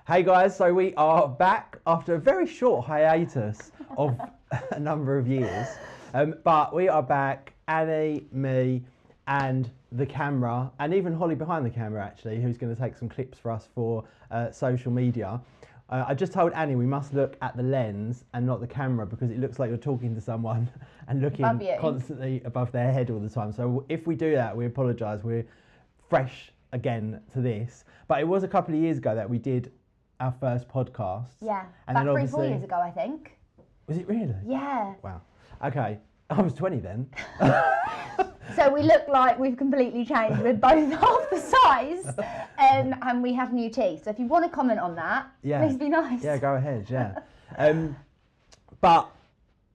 Hey guys, so we are back after a very short hiatus of a number of years, but we are back, Annie, me and the camera, and even Holly behind the camera actually, who's going to take some clips for us for social media. I just told Annie we must look at the lens and not the camera because it looks like you're talking to someone and looking constantly above their head all the time. So if we do that, we apologise. We're fresh again to this, but it was a couple of years ago that we did our first podcast. Yeah, and about 3-4 years ago, I think. Was it really? Yeah. Wow. Okay, I was 20 then. So we look like we've completely changed. We're both half the size, and we have new teeth. So if you want to comment on that, please be nice. Yeah, go ahead. Yeah. But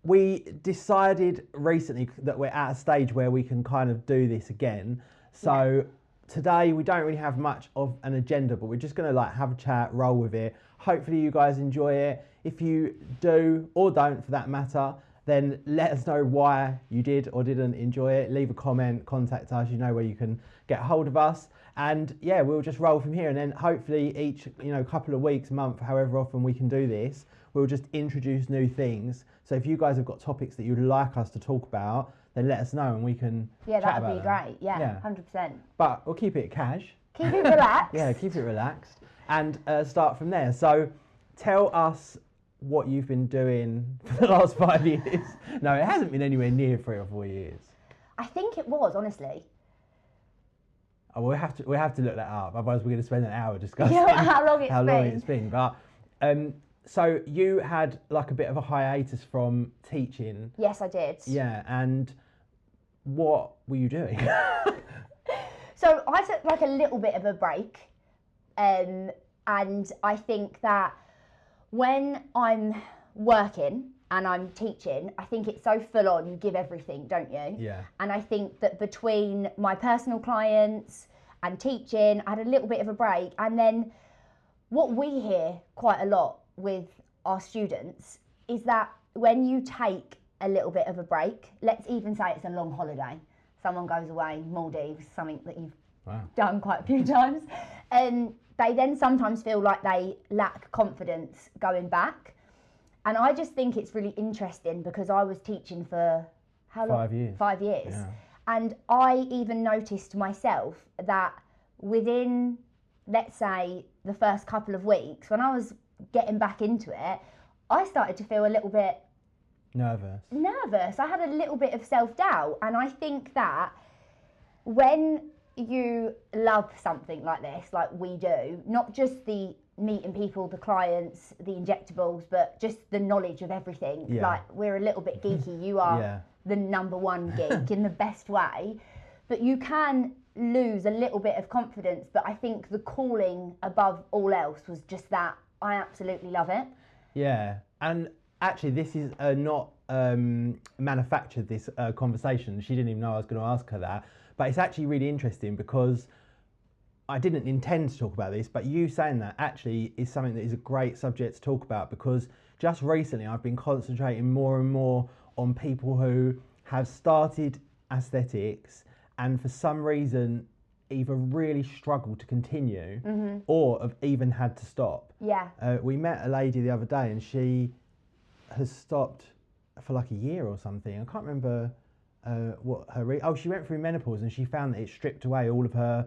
we decided recently that we're at a stage where we can kind of do this again. So today we don't really have much of an agenda, but we're just going to like have a chat, roll with it. Hopefully you guys enjoy it. If you do or don't for that matter, then let us know why you did or didn't enjoy it. Leave a comment, contact us, you know where you can get a hold of us. And yeah, we'll just roll from here. And then hopefully each, couple of weeks, month, however often we can do this, we'll just introduce new things. So if you guys have got topics that you'd like us to talk about, then let us know and we can chat that would about be great. Yeah, 100%. But we'll keep it cash. Keep it relaxed. Yeah, keep it relaxed and start from there. So tell us what you've been doing for the last 5 years. No, it hasn't been anywhere near 3 or 4 years. I think it was, honestly. Oh, we'll have to look that up. Otherwise, we're going to spend an hour discussing how long it's been. But so you had like a bit of a hiatus from teaching. Yes, I did. Yeah, and what were you doing? So I took like a little bit of a break, and I think that when I'm working and I'm teaching, I think it's so full on, you give everything, don't you? Yeah. And I think that between my personal clients and teaching, I had a little bit of a break. And then what we hear quite a lot with our students is that when you take a little bit of a break, let's even say it's a long holiday, someone goes away, Maldives, something that you've done quite a few times, and they then sometimes feel like they lack confidence going back. And I just think it's really interesting because I was teaching for how long? 5 years. 5 years. Yeah. And I even noticed myself that within, let's say, the first couple of weeks, when I was getting back into it, I started to feel a little bit nervous. I had a little bit of self-doubt. And I think that when you love something like this, like we do, not just the meeting people, the clients, the injectables, but just the knowledge of everything. Like we're a little bit geeky. You are the number one geek in the best way, but you can lose a little bit of confidence. But I think the calling above all else was just that I absolutely love it. Yeah, and actually this is not manufactured, this conversation. She didn't even know I was going to ask her that. But it's actually really interesting because I didn't intend to talk about this, but you saying that actually is something that is a great subject to talk about, because just recently I've been concentrating more and more on people who have started aesthetics and for some reason either really struggled to continue or have even had to stop. Yeah. We met a lady the other day and she has stopped for like a year or something. I can't remember what her she went through menopause and she found that it stripped away all of her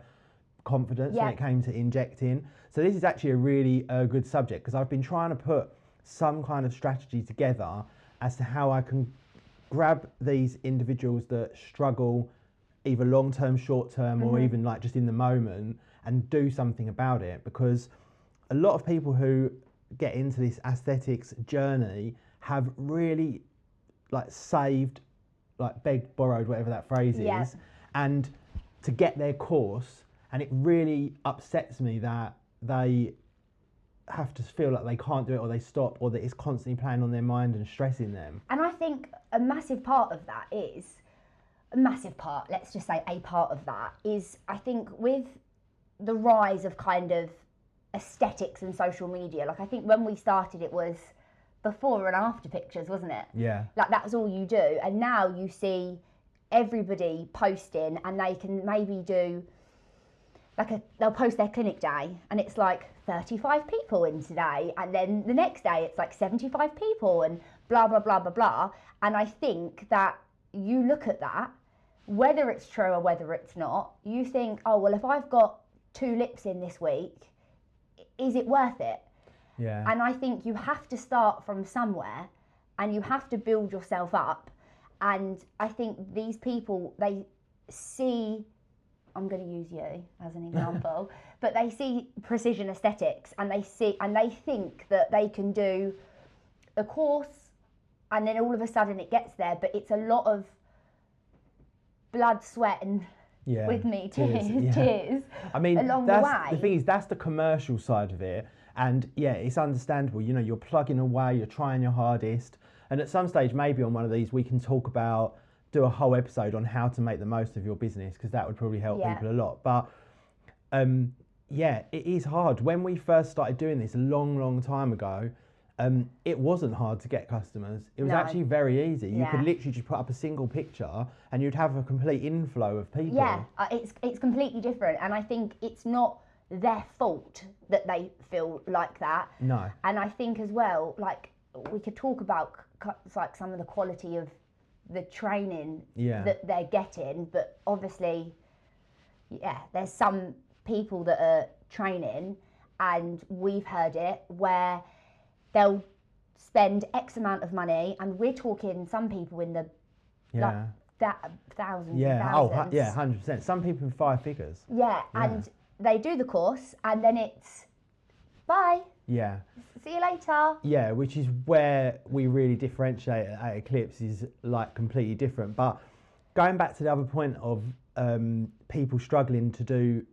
confidence when it came to injecting. So this is actually a really good subject because I've been trying to put some kind of strategy together as to how I can grab these individuals that struggle either long-term, short-term, or even like just in the moment and do something about it, because a lot of people who get into this aesthetics journey have really like saved, like begged, borrowed, whatever that phrase is, and to get their course, and it really upsets me that they have to feel like they can't do it or they stop or that it's constantly playing on their mind and stressing them. And I think a massive part of that is, let's just say a part of that is, I think with the rise of kind of aesthetics and social media, like I think when we started it was before and after pictures, wasn't it? Yeah. Like that was all you do. And now you see everybody posting and they can maybe do like they'll post their clinic day and it's like 35 people in today, and then the next day it's like 75 people, and blah blah blah blah blah. And I think that you look at that, whether it's true or whether it's not, you think, oh well, if I've got 2 lips in this week, is it worth it? Yeah. And I think you have to start from somewhere, and you have to build yourself up. And I think these people, they see, I'm going to use you as an example, but they see precision aesthetics, and they think that they can do a course, and then all of a sudden it gets there, but it's a lot of blood, sweat, and with me, tears. I mean, along the way. The thing is, that's the commercial side of it. And yeah, it's understandable. You know, you're plugging away, you're trying your hardest. And at some stage, maybe on one of these, we can do a whole episode on how to make the most of your business, because that would probably help people a lot. But yeah, it is hard. When we first started doing this a long time ago, it wasn't hard to get customers. It was actually very easy. You could literally just put up a single picture and you'd have a complete inflow of people. Yeah, it's completely different. And I think it's not their fault that they feel like that. No. And I think as well, like, we could talk about like some of the quality of the training that they're getting, but obviously, there's some people that are training, and we've heard it, where they'll spend X amount of money, and we're talking some people in the thousands and thousands. 100%. Some people in 5 figures. And they do the course, and then it's bye. Yeah. See you later. Yeah, which is where we really differentiate at Eclipse, is like completely different. But going back to the other point of people struggling to do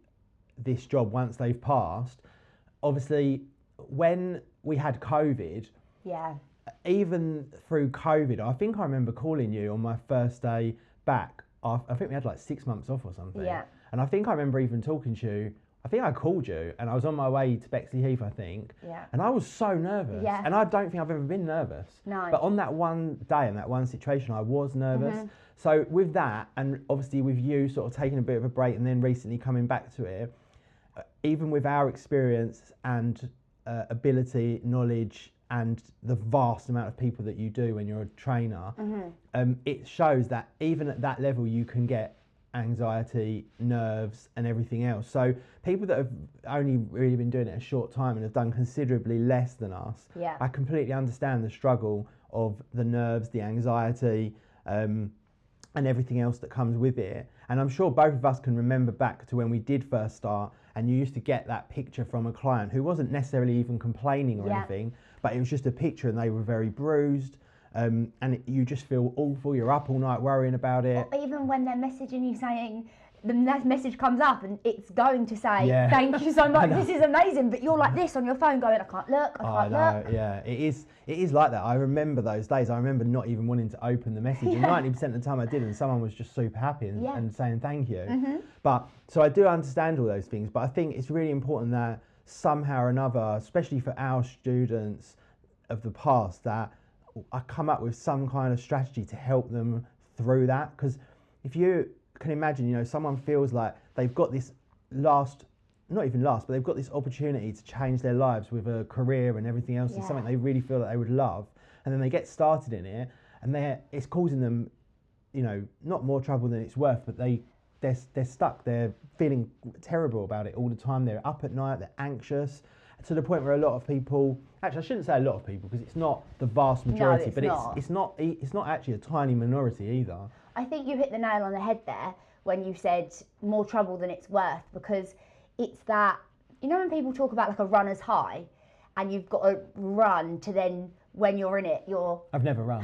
this job once they've passed, obviously when we had COVID, even through COVID, I think I remember calling you on my first day back. I think we had like 6 months off or something. Yeah. And I think I remember even talking to you. I think I called you, and I was on my way to Bexley Heath, I think. Yeah. And I was so nervous. Yeah. And I don't think I've ever been nervous. No. But on that one day and that one situation, I was nervous. Mm-hmm. So with that, and obviously with you sort of taking a bit of a break and then recently coming back to it, even with our experience and ability, knowledge, and the vast amount of people that you do when you're a trainer, it shows that even at that level you can get anxiety, nerves, and everything else. So people that have only really been doing it a short time and have done considerably less than us, I completely understand the struggle of the nerves, the anxiety, and everything else that comes with it. And I'm sure both of us can remember back to when we did first start, and you used to get that picture from a client who wasn't necessarily even complaining or anything, but it was just a picture, and they were very bruised. And you just feel awful. You're up all night worrying about it. Or even when they're messaging you saying, the message comes up and it's going to say, thank you so much, this is amazing, but you're like this on your phone going, I can't look, I can't look. Yeah, it is like that. I remember those days. I remember not even wanting to open the message, and 90% of the time I did, and someone was just super happy and saying thank you. But so I do understand all those things, but I think it's really important that somehow or another, especially for our students of the past, that I come up with some kind of strategy to help them through that. Because if you can imagine, you know, someone feels like they've got this but they've got this opportunity to change their lives with a career and everything else, and something they really feel that they would love, and then they get started in it, and it's causing them, you know, not more trouble than it's worth, but they're stuck. They're feeling terrible about it all the time. They're up at night. They're anxious, to the point where a lot of people, actually I shouldn't say a lot of people, because it's not the vast majority, but it's not actually a tiny minority either. I think you hit the nail on the head there when you said more trouble than it's worth, because it's that, you know, when people talk about like a runner's high, and you've got to run to then, when you're in it, I've never run.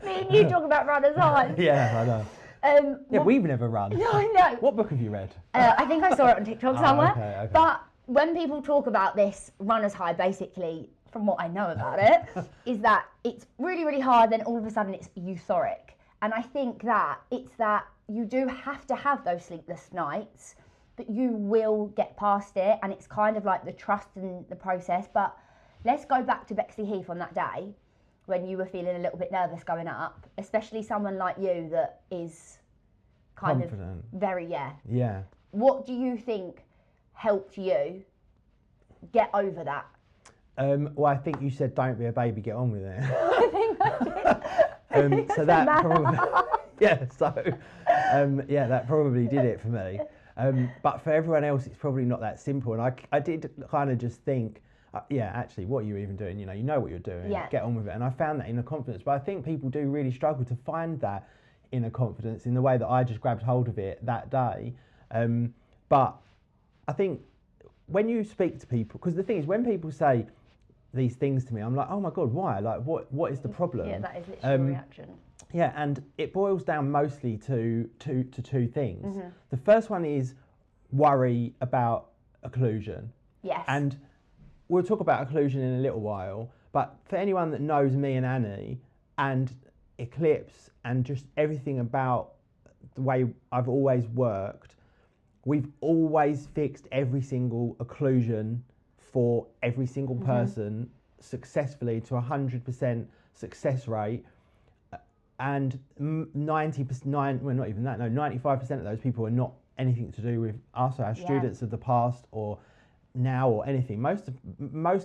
Me and you talk about runner's high. Yeah, I know. We've never run. No, I know. What book have you read? I think I saw it on TikTok somewhere. Okay. But when people talk about this runner's high, basically, from what I know about it, is that it's really, really hard, then all of a sudden it's euphoric. And I think that it's that you do have to have those sleepless nights, but you will get past it, and it's kind of like the trust in the process. But let's go back to Bexley Heath on that day when you were feeling a little bit nervous going up, especially someone like you that is kind confident. Of very, Yeah. What do you think helped you get over that? Well, I think you said don't be a baby, get on with it. I think I did. So that probably, yeah. So yeah, that probably did it for me. But for everyone else, it's probably not that simple. And I did kind of just think, yeah, actually, what are you even doing? You know what you're doing. Yeah. Get on with it. And I found that inner confidence. But I think people do really struggle to find that inner confidence in the way that I just grabbed hold of it that day. But I think when you speak to people, because the thing is, when people say these things to me, I'm like, oh my God, why? Like, what is the problem? Yeah, that is literally a reaction. Yeah, and it boils down mostly to two things. The first one is worry about occlusion. Yes. And we'll talk about occlusion in a little while, but for anyone that knows me and Annie and Eclipse and just everything about the way I've always worked, we've always fixed every single occlusion for every single person successfully to 100% success rate. And 90%, well, not even that, no, 95% of those people are not anything to do with us or our students of the past or now or anything. Most of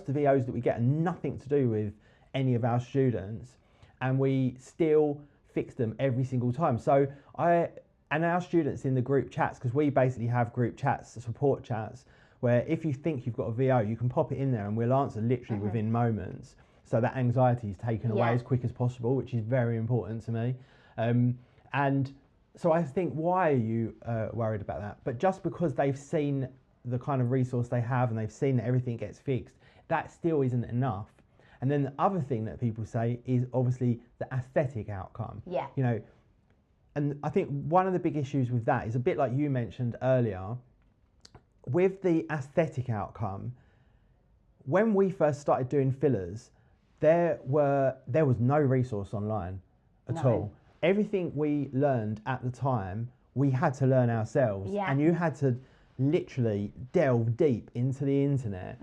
the VOs that we get are nothing to do with any of our students, and we still fix them every single time. So and our students in the group chats, because we basically have group chats, support chats, where if you think you've got a VO, you can pop it in there and we'll answer literally within moments. So that anxiety is taken away as quick as possible, which is very important to me. And so I think, why are you worried about that? But just because they've seen the kind of resource they have and they've seen that everything gets fixed, that still isn't enough. And then the other thing that people say is obviously the aesthetic outcome. Yeah. You know, and I think one of the big issues with that is a bit like you mentioned earlier. With the aesthetic outcome, when we first started doing fillers, there was no resource online at all. Everything we learned at the time, we had to learn ourselves. Yeah. And you had to literally delve deep into the internet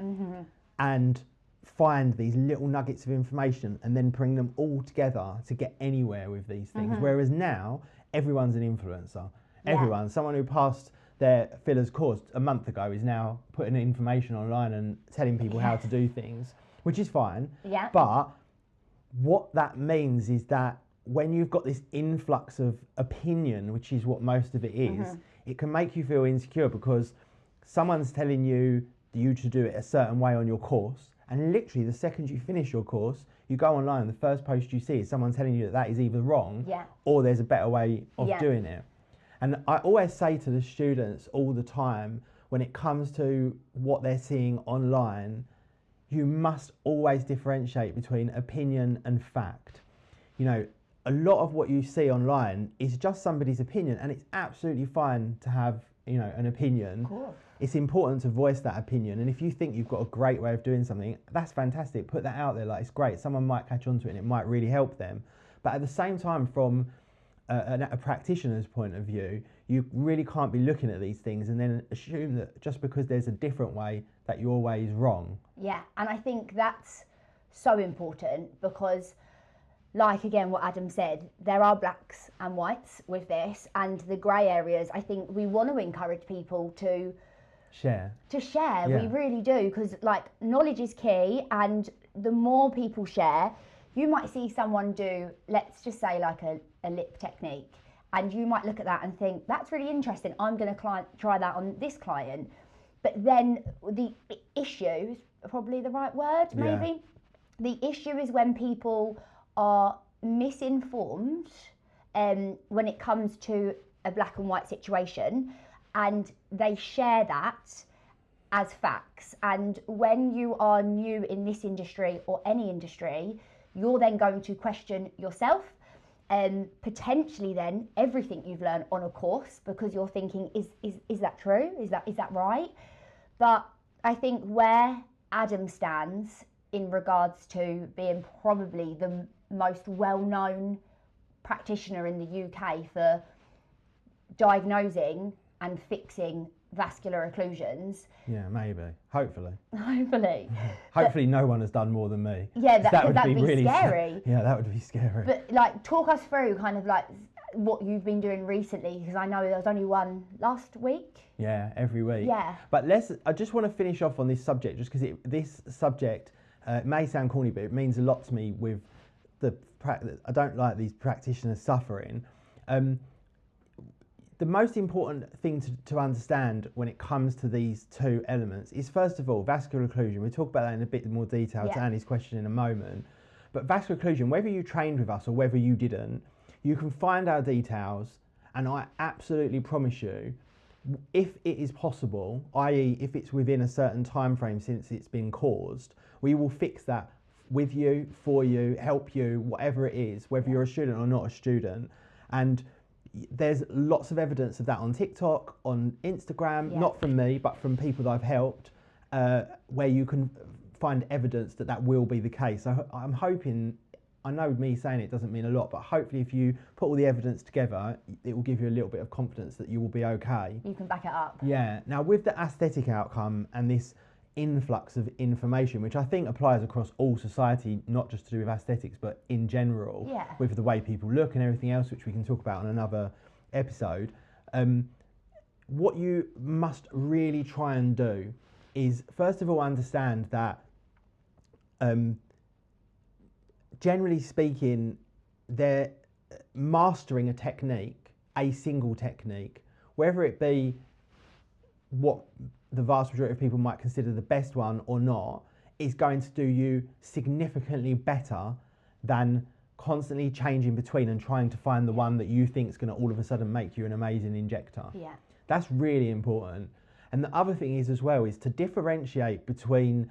and find these little nuggets of information and then bring them all together to get anywhere with these things. Whereas now, everyone's an influencer. Everyone, someone who passed their fillers course a month ago is now putting information online and telling people how to do things, which is fine. Yeah. But what that means is that when you've got this influx of opinion, which is what most of it is, it can make you feel insecure because someone's telling you to do it a certain way on your course, and literally the second you finish your course, you go online and the first post you see is someone telling you that is either wrong or there's a better way of doing it. And I always say to the students all the time, when it comes to what they're seeing online, you must always differentiate between opinion and fact. You know, a lot of what you see online is just somebody's opinion, and it's absolutely fine to have, you know, an opinion. Cool. It's important to voice that opinion, and if you think you've got a great way of doing something, that's fantastic. Put that out there, like, it's great. Someone might catch on to it and it might really help them. But at the same time, from a practitioner's point of view, you really can't be looking at these things and then assume that just because there's a different way, that your way is wrong. Yeah, and I think that's so important because, like again what Adam said, there are blacks and whites with this, and the grey areas, I think we want to encourage people to share. Yeah. We really do, because like knowledge is key, and the more people share, you might see someone do, let's just say like a lip technique, and you might look at that and think, that's really interesting, I'm going to try that on this client. But then the issue is probably the right word, maybe. The issue is when people are misinformed when it comes to a black and white situation, and they share that as facts. And when you are new in this industry or any industry, you're then going to question yourself, and potentially then everything you've learned on a course, because you're thinking, is that true? Is that right? But I think where Adam stands in regards to being probably the most well-known practitioner in the UK for diagnosing and fixing vascular occlusions. Yeah, maybe. Hopefully. Hopefully no one has done more than me. Yeah, that would be really scary. Yeah, that would be scary. But like, talk us through kind of like what you've been doing recently, because I know there was only one last week. Yeah, every week. Yeah. But I just want to finish off on this subject, just because this subject may sound corny, but it means a lot to me with I don't like these practitioners suffering. The most important thing to understand when it comes to these two elements is, first of all, vascular occlusion. We'll talk about that in a bit more detail to Annie's question in a moment. But vascular occlusion, whether you trained with us or whether you didn't, you can find our details, and I absolutely promise you, if it is possible, i.e. if it's within a certain time frame since it's been caused, we will fix that with you, for you, help you, whatever it is, whether you're a student or not a student. And there's lots of evidence of that on TikTok, on Instagram, not from me, but from people that I've helped, where you can find evidence that will be the case. So I'm hoping, I know me saying it doesn't mean a lot, but hopefully if you put all the evidence together, it will give you a little bit of confidence that you will be okay. You can back it up. Yeah. Now, with the aesthetic outcome and this influx of information, which I think applies across all society, not just to do with aesthetics, but in general, with the way people look and everything else, which we can talk about on another episode, what you must really try and do is, first of all, understand that generally speaking, they're mastering a technique, a single technique, whether it be what the vast majority of people might consider the best one or not, is going to do you significantly better than constantly changing between and trying to find the one that you think is going to all of a sudden make you an amazing injector. Yeah. That's really important. And the other thing is as well is to differentiate between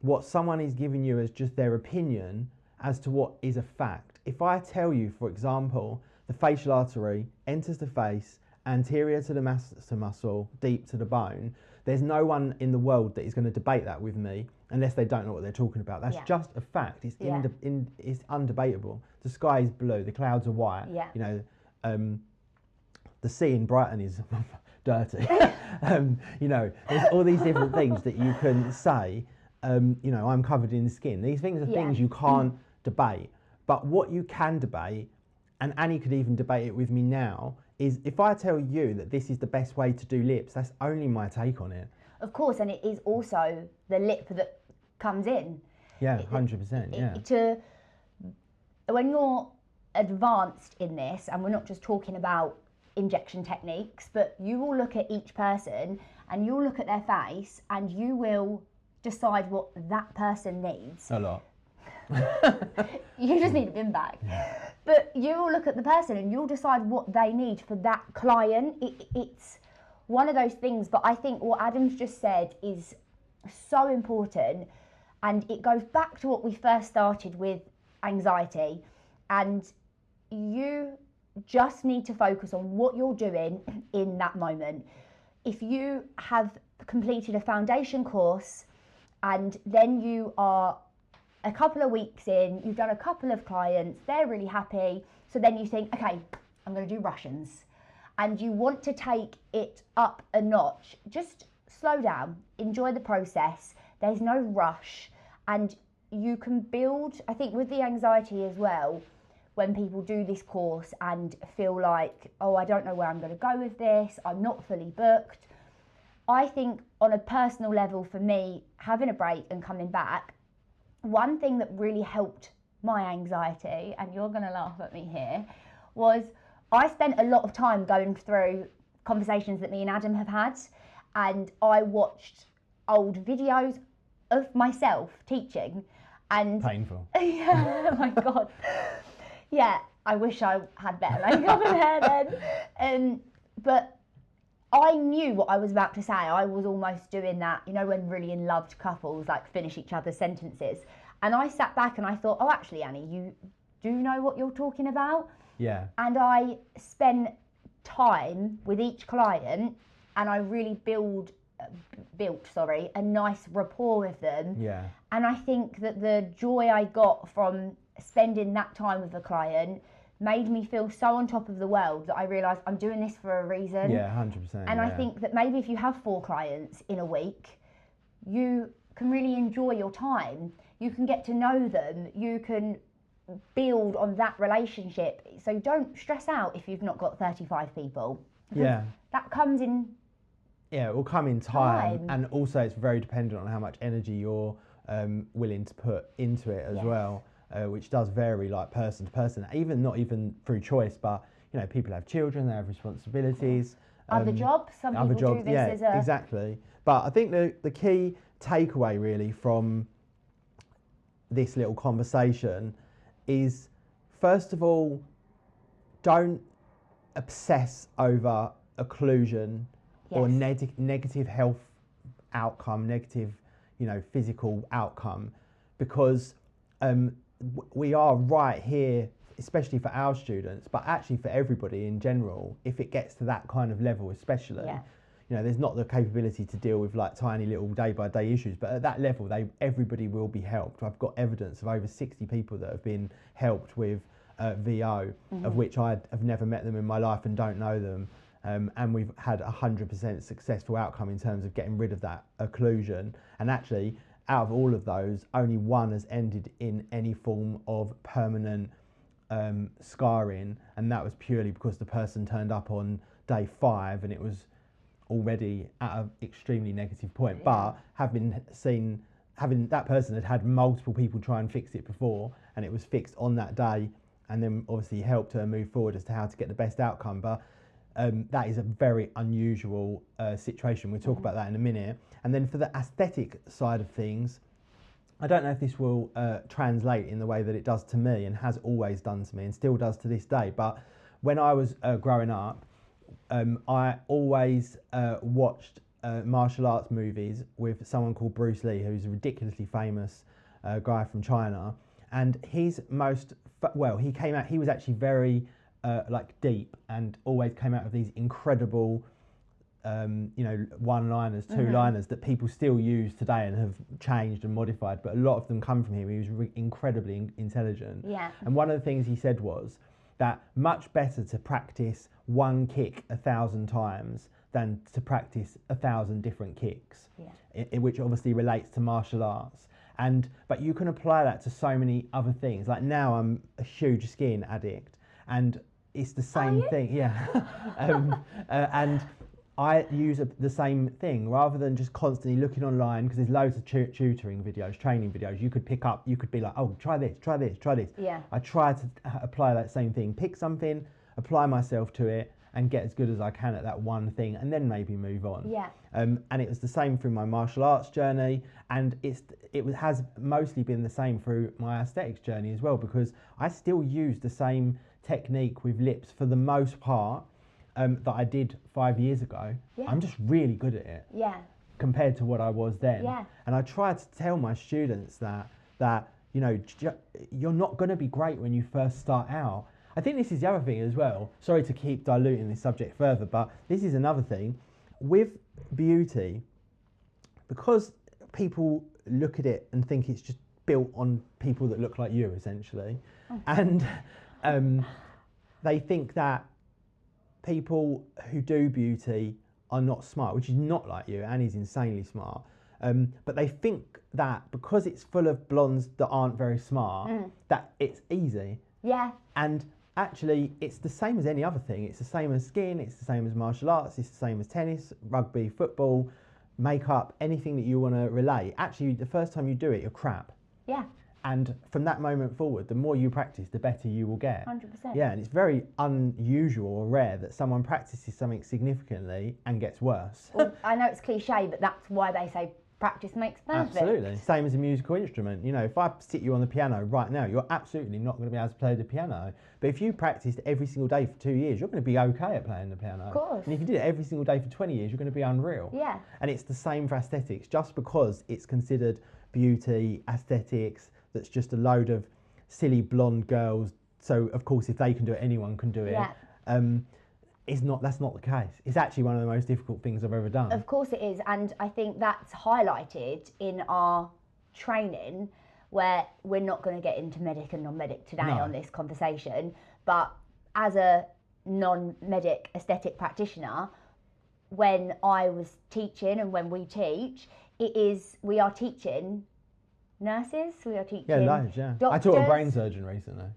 what someone is giving you as just their opinion as to what is a fact. If I tell you, for example, the facial artery enters the face, anterior to the masseter muscle, deep to the bone, there's no one in the world that is going to debate that with me unless they don't know what they're talking about. That's just a fact. It's it's undebatable. The sky is blue, the clouds are white. You know, the sea in Brighton is dirty. You know, there's all these different things that you can say. You know, I'm covered in skin. These things are things you can't debate. But what you can debate, and Annie could even debate it with me now, is if I tell you that this is the best way to do lips, that's only my take on it. Of course, and it is also the lip that comes in. Yeah, 100%, yeah. When you're advanced in this, and we're not just talking about injection techniques, but you will look at each person and you'll look at their face and you will decide what that person needs. A lot. You just need a bin bag. But you will look at the person and you'll decide what they need for that client. It's one of those things, but I think what Adam's just said is so important, and it goes back to what we first started with, anxiety. And you just need to focus on what you're doing in that moment. If you have completed a foundation course and then you are a couple of weeks in, you've done a couple of clients, they're really happy, so then you think, okay, I'm going to do Russians, and you want to take it up a notch. Just slow down, enjoy the process, there's no rush, and you can build, I think with the anxiety as well, when people do this course and feel like, oh, I don't know where I'm going to go with this, I'm not fully booked. I think on a personal level for me, having a break and coming back, one thing that really helped my anxiety, and you're going to laugh at me here, was I spent a lot of time going through conversations that me and Adam have had, and I watched old videos of myself teaching. And painful. Yeah, oh my God. Yeah, I wish I had better makeup and hair then. But I knew what I was about to say. I was almost doing that, you know, when really in loved couples like finish each other's sentences. And I sat back and I thought, oh, actually, Annie, you do know what you're talking about. Yeah. And I spent time with each client and I really built a nice rapport with them. Yeah. And I think that the joy I got from spending that time with the client made me feel so on top of the world that I realised I'm doing this for a reason. Yeah, 100%. And I think that maybe if you have 4 clients in a week, you can really enjoy your time. You can get to know them. You can build on that relationship. So don't stress out if you've not got 35 people. Yeah. That comes in. Yeah, it will come in time. And also it's very dependent on how much energy you're willing to put into it as well, which does vary like person to person, not even through choice, but you know, people have children, they have responsibilities. Other jobs, some people do this as a... Exactly. But I think the key takeaway really from this little conversation is, first of all, don't obsess over occlusion or negative health outcome, negative, you know, physical outcome, because we are right here, especially for our students, but actually for everybody in general, if it gets to that kind of level especially. You know, there's not the capability to deal with like tiny little day-by-day issues, but at that level, everybody will be helped. I've got evidence of over 60 people that have been helped with VO, of which I have never met them in my life and don't know them. And we've had 100% successful outcome in terms of getting rid of that occlusion. And actually, out of all of those, only one has ended in any form of permanent scarring, and that was purely because the person turned up on day 5 and it was already at an extremely negative point. But having that person had multiple people try and fix it before, and it was fixed on that day, and then obviously helped her move forward as to how to get the best outcome. But that is a very unusual situation. We'll talk about that in a minute. And then for the aesthetic side of things, I don't know if this will translate in the way that it does to me and has always done to me and still does to this day. But when I was growing up, I always watched martial arts movies with someone called Bruce Lee, who's a ridiculously famous guy from China. And he came out, he was actually very like deep, and always came out with these incredible you know, one-liners, two-liners that people still use today and have changed and modified, but a lot of them come from him. He was incredibly intelligent. And one of the things he said was that much better to practice one kick 1,000 times than to practice 1,000 different kicks, which obviously relates to martial arts. But you can apply that to so many other things. Like now I'm a huge skiing addict, and it's the same thing. And I use the same thing, rather than just constantly looking online, because there's loads of tutoring videos, training videos you could pick up. You could be like, oh, try this, try this, try this. I try to apply that same thing, pick something, apply myself to it, and get as good as I can at that one thing, and then maybe move on. And it was the same through my martial arts journey, and it has mostly been the same through my aesthetics journey as well, because I still use the same technique with lips for the most part that I did 5 years ago. I'm just really good at it compared to what I was then. And I try to tell my students that you know, you're not going to be great when you first start out. I think this is the other thing as well. Sorry to keep diluting this subject further, but this is another thing. With beauty, because people look at it and think it's just built on people that look like you, essentially. And they think that people who do beauty are not smart, which is not like you. Annie's insanely smart. But they think that because it's full of blondes that aren't very smart, that it's easy. And actually, it's the same as any other thing. It's the same as skiing, it's the same as martial arts, it's the same as tennis, rugby, football, makeup, anything that you want to relate. Actually, the first time you do it, you're crap. And from that moment forward, the more you practice, the better you will get. 100%. And it's very unusual or rare that someone practices something significantly and gets worse. Well, I know it's cliche, but that's why they say practice makes perfect. Absolutely. Same as a musical instrument. You know, if I sit you on the piano right now, you're absolutely not going to be able to play the piano. But if you practiced every single day for 2 years, you're going to be okay at playing the piano. Of course. And if you did it every single day for 20 years, you're going to be unreal. And it's the same for aesthetics. Just because it's considered beauty, aesthetics, that's just a load of silly blonde girls. So of course, if they can do it, anyone can do it. That's not the case. It's actually one of the most difficult things I've ever done. Of course it is, and I think that's highlighted in our training, where we're not going to get into medic and non-medic today on this conversation, but as a non-medic aesthetic practitioner, when I was teaching and when we teach, we are teaching nurses, we are teaching. Yeah, loads, yeah. Doctors. I taught a brain surgeon recently.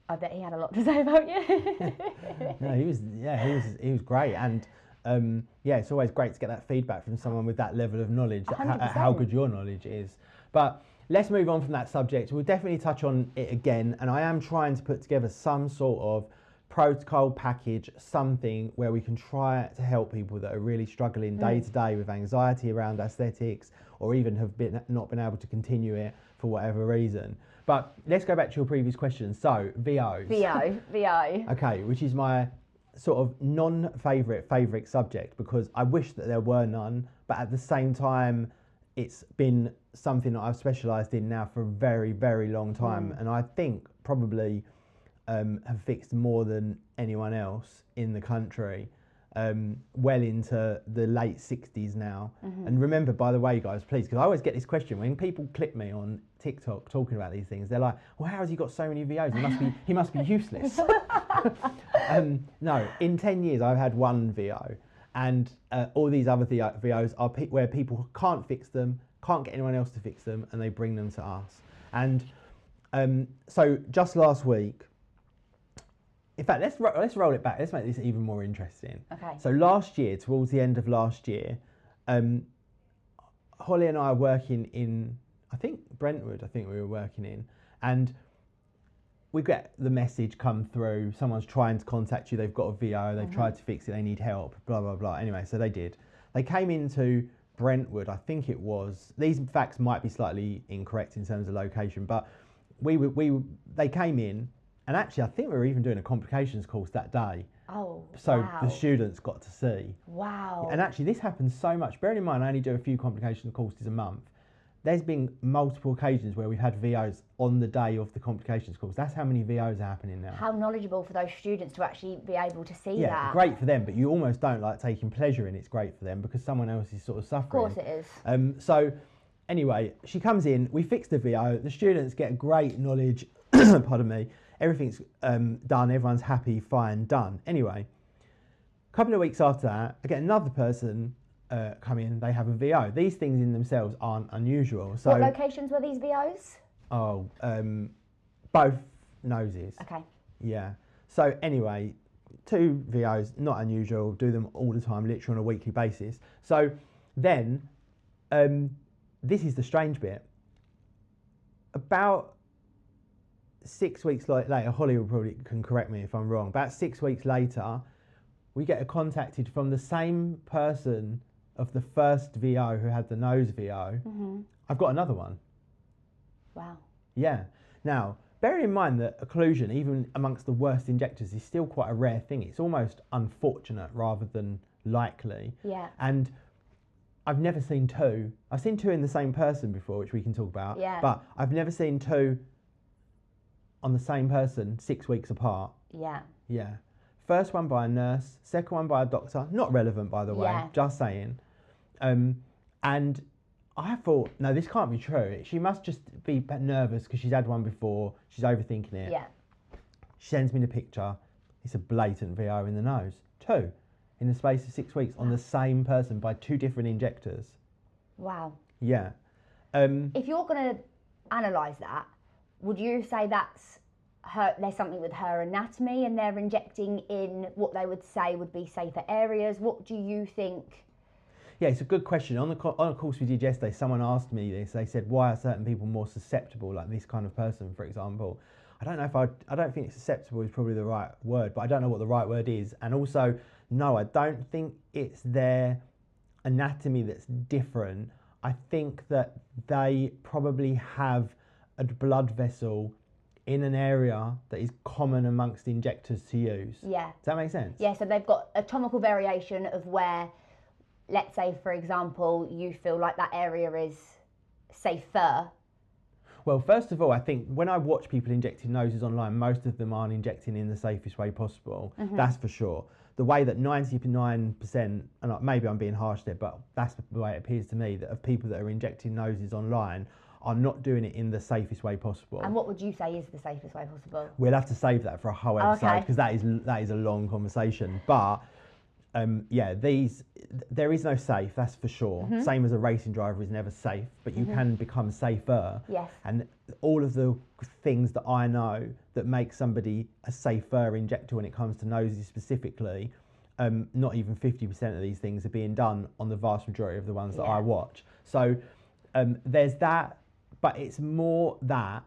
I bet he had a lot to say about you. No, he was great, and it's always great to get that feedback from someone with that level of knowledge, how good your knowledge is. But let's move on from that subject. We'll definitely touch on it again, and I am trying to put together some sort of protocol package, something where we can try to help people that are really struggling day to day with anxiety around aesthetics, or even have not been able to continue it for whatever reason. But let's go back to your previous question. So, VOs. VO. Okay, which is my sort of favourite subject, because I wish that there were none, but at the same time, it's been something that I've specialised in now for a very, very long time. And I think probably have fixed more than anyone else in the country. Well into the late 60s now. And remember, by the way, guys, please, because I always get this question when people clip me on TikTok talking about these things, they're like, well, how has he got so many VOs? He must be useless. No, in 10 years I've had one VO, and all these other VOs are where people can't fix them, can't get anyone else to fix them, and they bring them to us. And so just last week, in fact, let's roll it back. Let's make this even more interesting. Okay. So last year, towards the end of last year, Holly and I are working in, I think Brentwood. I think we were working in, and we get the message come through. Someone's trying to contact you. They've got a VO. They've tried to fix it. They need help. Blah blah blah. Anyway, so they did. They came into Brentwood. I think it was. These facts might be slightly incorrect in terms of location, but they came in. And actually, I think we were even doing a complications course that day. Oh, so wow. The students got to see. Wow. And actually, this happens so much. Bearing in mind, I only do a few complications courses a month. There's been multiple occasions where we've had VOs on the day of the complications course. That's how many VOs are happening now. How knowledgeable for those students to actually be able to see that. Yeah, great for them, but you almost don't like taking pleasure in it's great for them because someone else is sort of suffering. Of course it is. So anyway, she comes in, we fix the VO, the students get great knowledge, pardon me, everything's done, everyone's happy, fine, done. Anyway, a couple of weeks after that, I get another person come in, they have a VO. These things in themselves aren't unusual. So, what locations were these VOs? Oh, both noses. Okay. Yeah. So anyway, 2 VOs, not unusual, do them all the time, literally on a weekly basis. So then, this is the strange bit. About 6 weeks later, Holly will probably can correct me if I'm wrong. About 6 weeks later, we get contacted from the same person of the first VO who had the nose VO. I've got another one. Wow. Yeah. Now, bearing in mind that occlusion, even amongst the worst injectors, is still quite a rare thing. It's almost unfortunate rather than likely. Yeah. And I've never seen 2. I've seen 2 in the same person before, which we can talk about. Yeah. But I've never seen 2 on the same person 6 weeks apart. Yeah. Yeah. First one by a nurse, second one by a doctor. Not relevant, by the way, just saying. And I thought, no, this can't be true. She must just be nervous because she's had one before. She's overthinking it. Yeah. She sends me the picture. It's a blatant VO in the nose. 2 in the space of 6 weeks on the same person by 2 different injectors. Wow. Yeah. If you're going to analyse that, would you say that's there's something with her anatomy and they're injecting in what they would say would be safer areas? What do you think? Yeah, it's a good question. On a course we did yesterday, someone asked me this. They said, why are certain people more susceptible, like this kind of person, for example? I don't know if I don't think susceptible is probably the right word, but I don't know what the right word is. And also, no, I don't think it's their anatomy that's different. I think that they probably have a blood vessel in an area that is common amongst injectors to use. Yeah. Does that make sense? Yeah, so they've got anatomical variation of where, let's say, for example, you feel like that area is safer. Well, first of all, I think when I watch people injecting noses online, most of them aren't injecting in the safest way possible. That's for sure. The way that 99%, and maybe I'm being harsh there, but that's the way it appears to me, that of people that are injecting noses online are not doing it in the safest way possible. And what would you say is the safest way possible? We'll have to save that for a whole episode because that is a long conversation. But yeah, there is no safe, that's for sure. Same as a racing driver is never safe, but you can become safer. Yes. And all of the things that I know that make somebody a safer injector when it comes to noses specifically, not even 50% of these things are being done on the vast majority of the ones that I watch. So there's that, but it's more that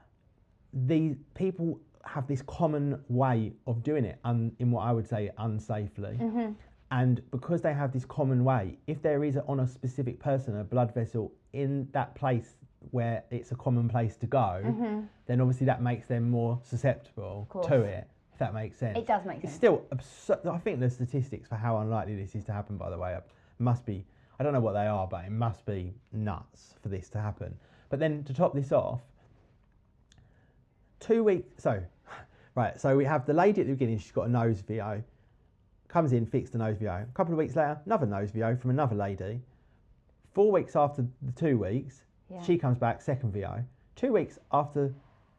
the people have this common way of doing it in what I would say unsafely. And because they have this common way, if there is on a specific person a blood vessel in that place where it's a common place to go, then obviously that makes them more susceptible to it, if that makes sense. It does make sense. It's still absurd. I think the statistics for how unlikely this is to happen, by the way, must be, I don't know what they are, but it must be nuts for this to happen. But then to top this off, 2 weeks, so we have the lady at the beginning, she's got a nose VO, comes in, fixed the nose VO. A couple of weeks later, another nose VO from another lady. 4 weeks after the 2 weeks, she comes back, second VO. 2 weeks after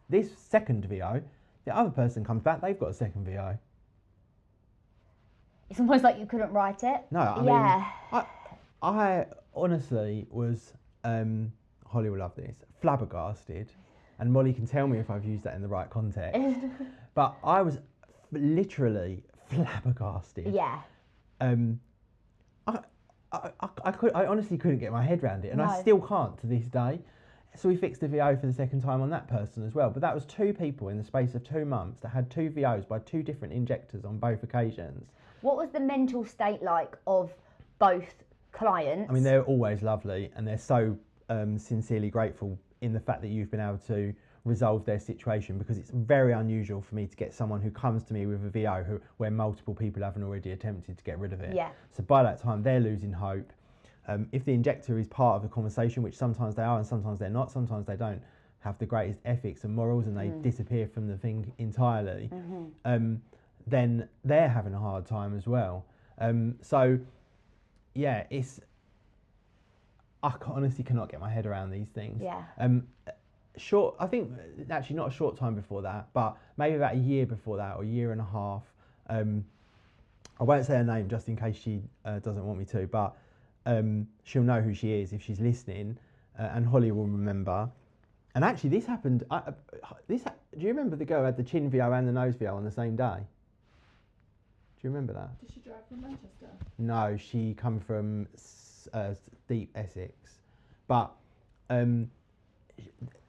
this second VO, the other person comes back, they've got a second VO. It's almost like you couldn't write it. No, I mean, I honestly was, Holly will love this, flabbergasted. And Molly can tell me if I've used that in the right context. But I was literally flabbergasted. Yeah. I honestly couldn't get my head around it, and I still can't to this day. So we fixed the VO for the second time on that person as well. But that was 2 people in the space of 2 months that had 2 VOs by 2 different injectors on both occasions. What was the mental state like of both clients? I mean, they're always lovely, and they're so sincerely grateful in the fact that you've been able to resolve their situation, because it's very unusual for me to get someone who comes to me with a VO where multiple people haven't already attempted to get rid of it. Yeah. So by that time, they're losing hope. If the injector is part of the conversation, which sometimes they are and sometimes they're not, sometimes they don't have the greatest ethics and morals and they disappear from the thing entirely, then they're having a hard time as well. So, yeah, I honestly cannot get my head around these things. Yeah. I think actually not a short time before that, but maybe about a year before that, or a year and a half. I won't say her name just in case she doesn't want me to, but she'll know who she is if she's listening, and Holly will remember. And actually, this happened. Do you remember the girl who had the chin VO and the nose VO on the same day? Do you remember that? Did she drive from Manchester? No, she come from deep Essex, but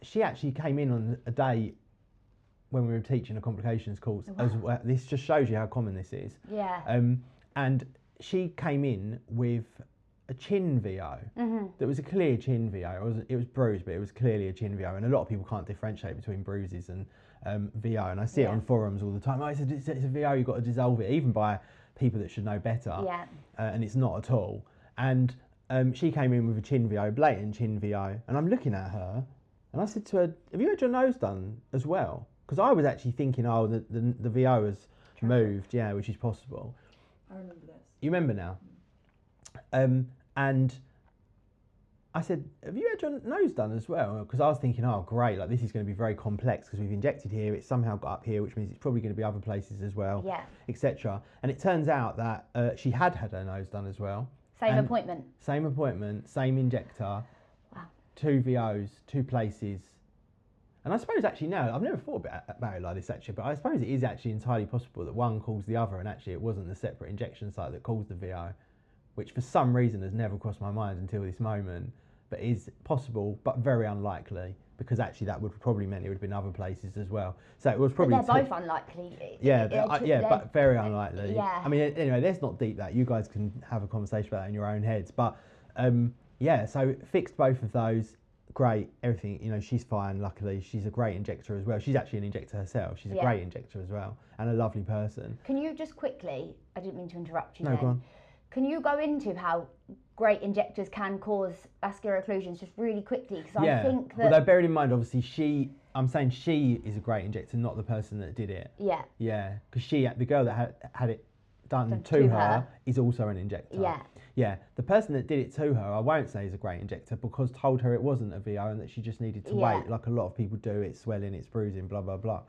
she actually came in on a day when we were teaching a complications course. As well. This just shows you how common this is. Yeah. And she came in with a chin VO that was a clear chin VO. It was bruised, but it was clearly a chin VO. And a lot of people can't differentiate between bruises and VO. And I see it on forums all the time. Oh, it's a VO, you've got to dissolve it, even by people that should know better. Yeah. And it's not at all. And she came in with a chin VO, blatant chin VO. And I'm looking at her and I said to her, have you had your nose done as well? Because I was actually thinking, oh, the VO has moved, yeah, which is possible. I remember this. You remember now? And I said, have you had your nose done as well? Because I was thinking, oh, great, like this is going to be very complex because we've injected here, it's somehow got up here, which means it's probably going to be other places as well, etc. And it turns out that she had her nose done as well. Same appointment? Same appointment, same injector, 2 VOs, 2 places. And I suppose actually now, I've never thought about it like this actually, but I suppose it is actually entirely possible that one caused the other and actually it wasn't the separate injection site that caused the VO, which for some reason has never crossed my mind until this moment, but is possible, but very unlikely, because actually that would probably mean it would have been other places as well. So it was probably... But they're both unlikely. But very unlikely. Yeah. I mean, anyway, let's not deep that. You guys can have a conversation about that in your own heads. But yeah, so fixed both of those. Great, everything, you know, she's fine, luckily. She's a great injector as well. She's actually an injector herself. She's a great injector as well, and a lovely person. Can you just quickly, I didn't mean to interrupt you No, go on. Can you go into how great injectors can cause vascular occlusions just really quickly? Because I think that... Although bearing in mind, obviously, I'm saying she is a great injector, not the person that did it. Yeah. Yeah, because the girl that had it done to her is also an injector. Yeah. Yeah, the person that did it to her, I won't say is a great injector because told her it wasn't a VO and that she just needed to wait, like a lot of people do. It's swelling, it's bruising, blah, blah, blah.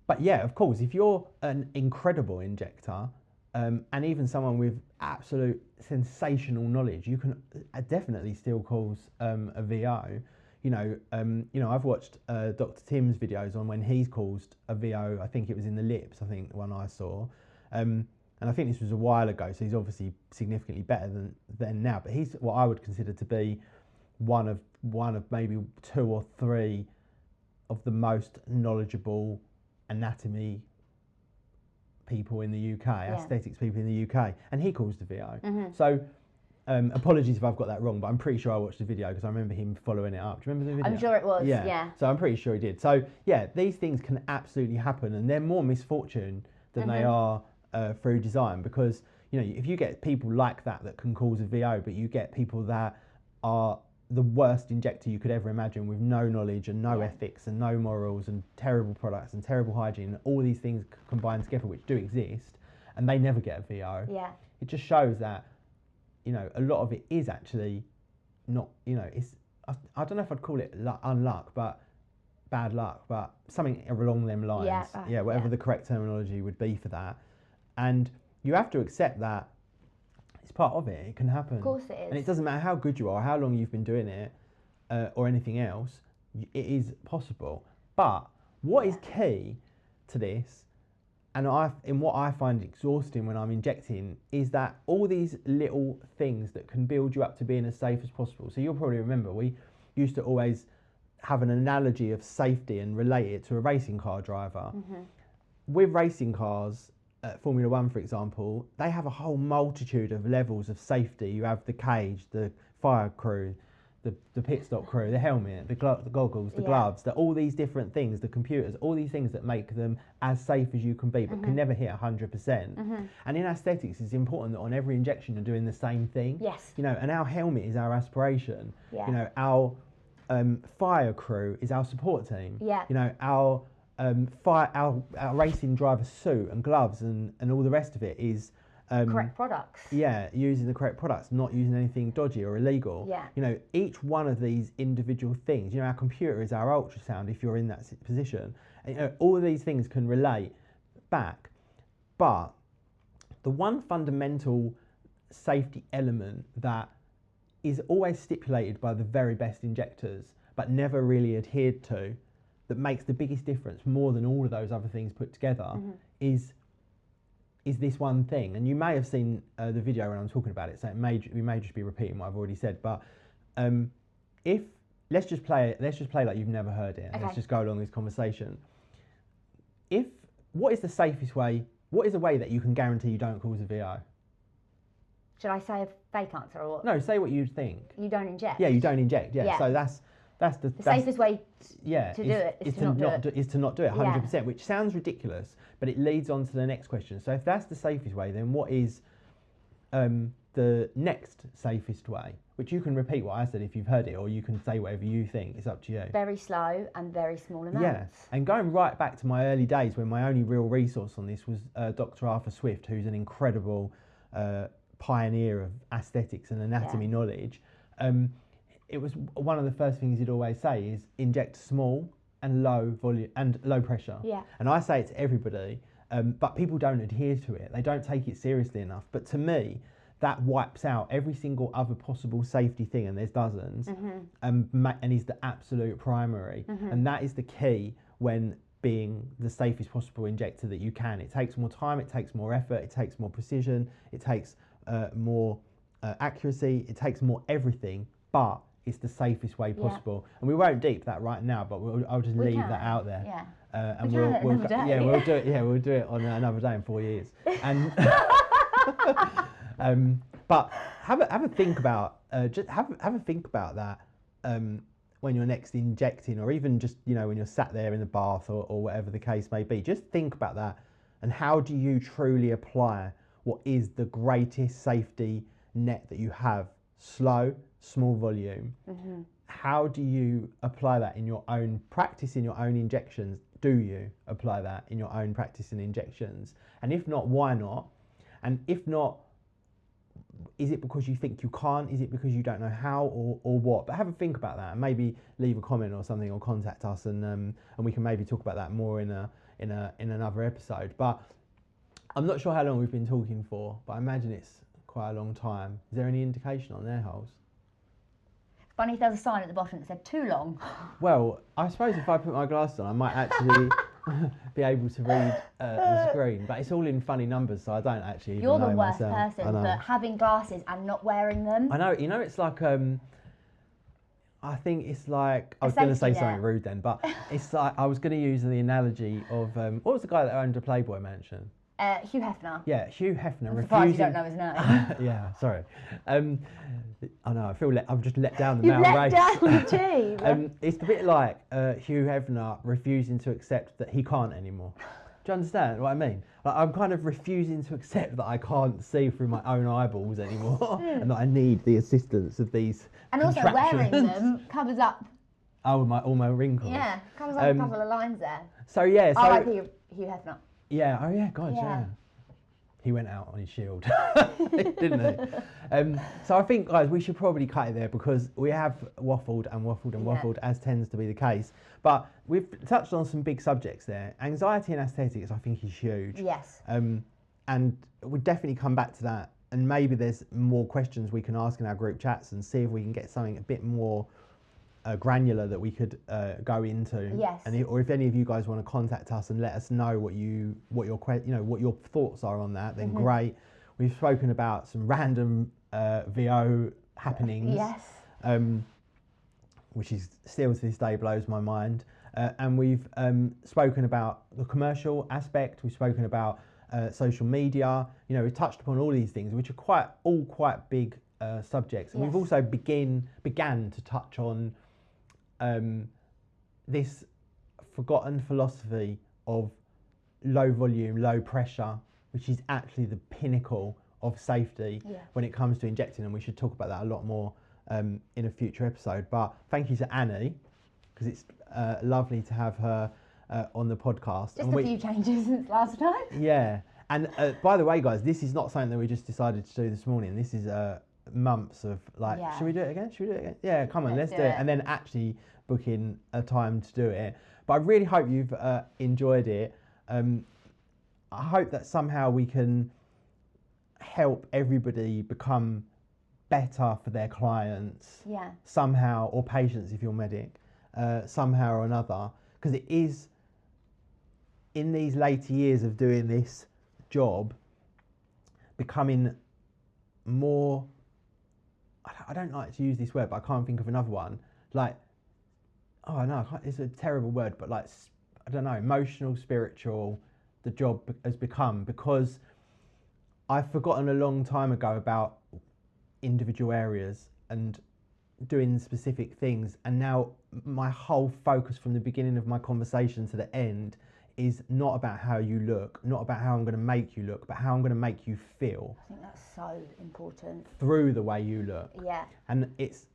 But yeah, of course, if you're an incredible injector, and even someone with absolute sensational knowledge, you can definitely still cause a VO. I've watched Dr. Tim's videos on when he's caused a VO. I think it was in the lips. I think the one I saw, and I think this was a while ago. So he's obviously significantly better than now. But he's what I would consider to be one of maybe 2 or 3 of the most knowledgeable anatomy people in the UK, aesthetics people in the UK, and he caused a VO. So apologies if I've got that wrong, but I'm pretty sure I watched the video because I remember him following it up. Do you remember the video? I'm sure it was, yeah. So I'm pretty sure he did. So yeah, these things can absolutely happen, and they're more misfortune than they are through design, because if you get people like that can cause a VO, but you get people that are the worst injector you could ever imagine, with no knowledge and no ethics and no morals and terrible products and terrible hygiene, all these things combined together, which do exist, and they never get a VO. Yeah. It just shows that, a lot of it is actually not, it's, I don't know if I'd call it unluck, but bad luck, but something along them lines. Whatever the correct terminology would be for that. And you have to accept that it's part of it. It can happen. Of course it is. And it doesn't matter how good you are, how long you've been doing it, or anything else, it is possible. But what is key to this, and what I find exhausting when I'm injecting, is that all these little things that can build you up to being as safe as possible. So you'll probably remember, we used to always have an analogy of safety and relate it to a racing car driver. With racing cars, Formula One, for example, they have a whole multitude of levels of safety. You have the cage, the fire crew, the pit stop crew, the helmet, the goggles, the gloves, all these different things, the computers, all these things that make them as safe as you can be, but can never hit 100%. And in aesthetics, it's important that on every injection you're doing the same thing. Yes. And our helmet is our aspiration. Our fire crew is our support team. Our our racing driver suit and gloves and all the rest of it is correct products. Using the correct products, not using anything dodgy or illegal. Each one of these individual things, our computer is our ultrasound if you're in that position, and all of these things can relate back. But the one fundamental safety element that is always stipulated by the very best injectors but never really adhered to, that makes the biggest difference, more than all of those other things put together, is this one thing. And you may have seen the video when I'm talking about it, so we may just be repeating what I've already said. But if let's just play like you've never heard it. And let's just go along this conversation. What is the safest way? What is a way that you can guarantee you don't cause a VO? Should I say a fake answer or what? No, say what you think. You don't inject. Yeah, you don't inject. Yeah. So that's the safest way to do it is to not do it. Is to not do it 100%, which sounds ridiculous, but it leads on to the next question. So if that's the safest way, then what is the next safest way? Which you can repeat what I said if you've heard it, or you can say whatever you think. It's up to you. Very slow and very small amounts. Yeah, and going right back to my early days when my only real resource on this was Dr. Arthur Swift, who's an incredible pioneer of aesthetics and anatomy knowledge. It was one of the first things he'd always say is inject small and low volume and low pressure. And I say it to everybody, but people don't adhere to it. They don't take it seriously enough. But to me, that wipes out every single other possible safety thing, and there's dozens, and is the absolute primary. And that is the key when being the safest possible injector that you can. It takes more time, it takes more effort, it takes more precision, it takes more accuracy, it takes more everything, but it's the safest way possible. And we won't deep that right now, but I'll just leave that out there. And we'll do it on another day in 4 years. And but have a think about just have a think about that when you're next injecting, or even just when you're sat there in the bath or whatever the case may be. Just think about that, and how do you truly apply what is the greatest safety net that you have? Slow, small volume. How do you apply that in your own practice, in your own injections? Do you apply that in your own practice and injections? And if not, why not? And if not, is it because you think you can't? Is it because you don't know how, or what? But have a think about that, and maybe leave a comment or something, or contact us, and we can maybe talk about that more in another episode. But I'm not sure how long we've been talking for, but I imagine it's quite a long time. Is there any indication on their holes? Funny if there was a sign at the bottom that said too long. Well, I suppose if I put my glasses on, I might actually be able to read the screen. But it's all in funny numbers, so I don't actually even You're know the worst myself. person for having glasses and not wearing them. I know. You know, it's like I think it's like I A was going to say safety net. something rude then, but it's like I was going to use the analogy of what was the guy that owned a Playboy mansion? Hugh Hefner. Yeah, Hugh Hefner. I'm surprised you refusing. don't know his name. Yeah, sorry. I know. I feel I've just let down the You male let race. down the team. It's a bit like Hugh Hefner refusing to accept that he can't anymore. Do you understand what I mean? Like, I'm kind of refusing to accept that I can't see through my own eyeballs anymore, and that I need the assistance of these. And also wearing contraptions. them covers up. Oh, all my wrinkles. Yeah, covers up a couple of lines there. So yeah. So R.I.P. Hugh Hefner. yeah. Oh yeah. God. Yeah. Yeah. He went out on his shield, didn't he? So I think, guys, we should probably cut it there because we have waffled and waffled and waffled, as tends to be the case. But we've touched on some big subjects there. Anxiety and aesthetics, I think, is huge. Yes. And we'll definitely come back to that. And maybe there's more questions we can ask in our group chats and see if we can get something a bit more granular that we could go into. Yes. And or if any of you guys want to contact us and let us know what your thoughts are on that, then great. We've spoken about some random VO happenings. Yes. Which is still to this day blows my mind. And we've spoken about the commercial aspect. We've spoken about social media. You know, we've touched upon all these things, which are quite big subjects. And Yes. we've also began to touch on this forgotten philosophy of low volume, low pressure, which is actually the pinnacle of safety when it comes to injecting. And we should talk about that a lot more in a future episode. But thank you to Annie, because it's lovely to have her on the podcast. Just a few changes since last time. Yeah. And by the way, guys, this is not something that we just decided to do this morning. This is months of like, should we do it again? Should we do it again? Yeah, come on, let's do it. And then actually book in a time to do it. But I really hope you've enjoyed it. I hope that somehow we can help everybody become better for their clients. Yeah. Somehow, or patients if you're medic, somehow or another. Because it is, in these later years of doing this job, becoming more, I don't like to use this word, but I can't think of another one. Like, oh no, it's a terrible word, but like, I don't know, emotional, spiritual, the job has become, because I've forgotten a long time ago about individual areas and doing specific things. And now my whole focus from the beginning of my conversation to the end is not about how you look, not about how I'm going to make you look, but how I'm going to make you feel. I think that's so important. Through the way you look. Yeah. And it's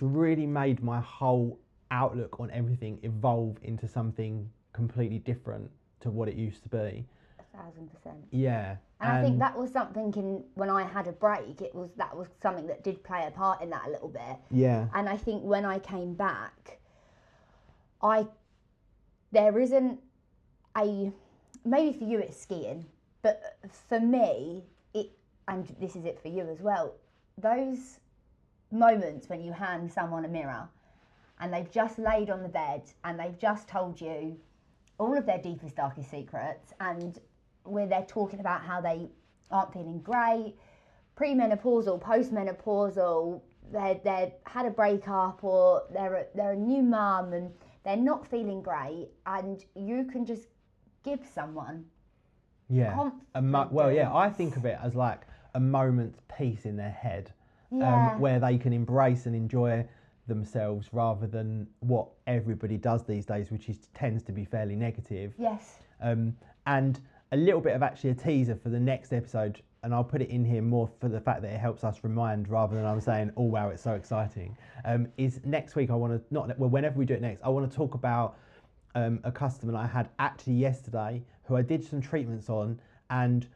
really made my whole outlook on everything evolve into something completely different to what it used to be. 1,000%. Yeah. And I think that was something when I had a break, that was something that did play a part in that a little bit. Yeah. And I think when I came back, there isn't maybe for you it's skiing, but for me, and this is it for you as well, those moments when you hand someone a mirror and they've just laid on the bed and they've just told you all of their deepest, darkest secrets, and where they're talking about how they aren't feeling great, premenopausal, postmenopausal, they've had a breakup, or they're a new mum and they're not feeling great, and you can just give someone well, yeah, I think of it as like a moment's peace in their head, Yeah. where they can embrace and enjoy themselves rather than what everybody does these days, which tends to be fairly negative. Yes. And a little bit of actually a teaser for the next episode, and I'll put it in here more for the fact that it helps us remind rather than I'm saying, oh wow, it's so exciting. Is next week I want to, whenever we do it next, I want to talk about a customer that I had actually yesterday who I did some treatments on, and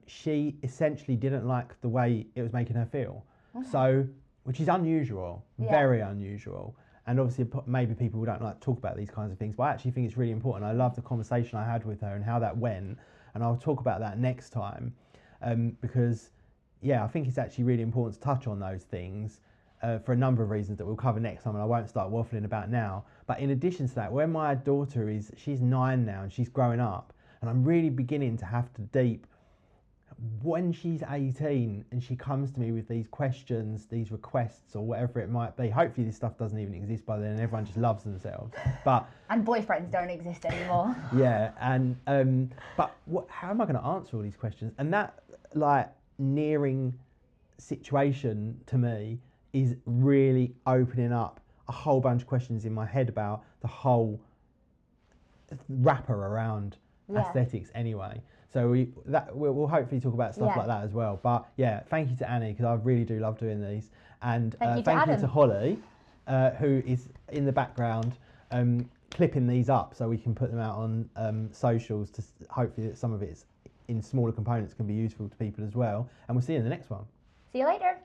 she essentially didn't like the way it was making her feel. Okay. So, which is unusual, Yeah. very unusual. And obviously maybe people don't like to talk about these kinds of things, but I actually think it's really important. I love the conversation I had with her and how that went. and I'll talk about that next time, because yeah, I think it's actually really important to touch on those things for a number of reasons that we'll cover next time, and I won't start waffling about now. But in addition to that, when my daughter she's 9 now and she's growing up, and I'm really beginning to have to deep, when she's 18 and she comes to me with these questions, these requests, or whatever it might be, hopefully this stuff doesn't even exist by then and everyone just loves themselves. But and boyfriends don't exist anymore. yeah, and but how am I going to answer all these questions? And that like nearing situation to me is really opening up a whole bunch of questions in my head about the whole wrapper around aesthetics anyway. So we'll hopefully talk about stuff like that as well. But yeah, thank you to Annie, because I really do love doing these. And thank you to Holly, who is in the background clipping these up so we can put them out on socials, to hopefully that some of it's in smaller components can be useful to people as well. And we'll see you in the next one. See you later.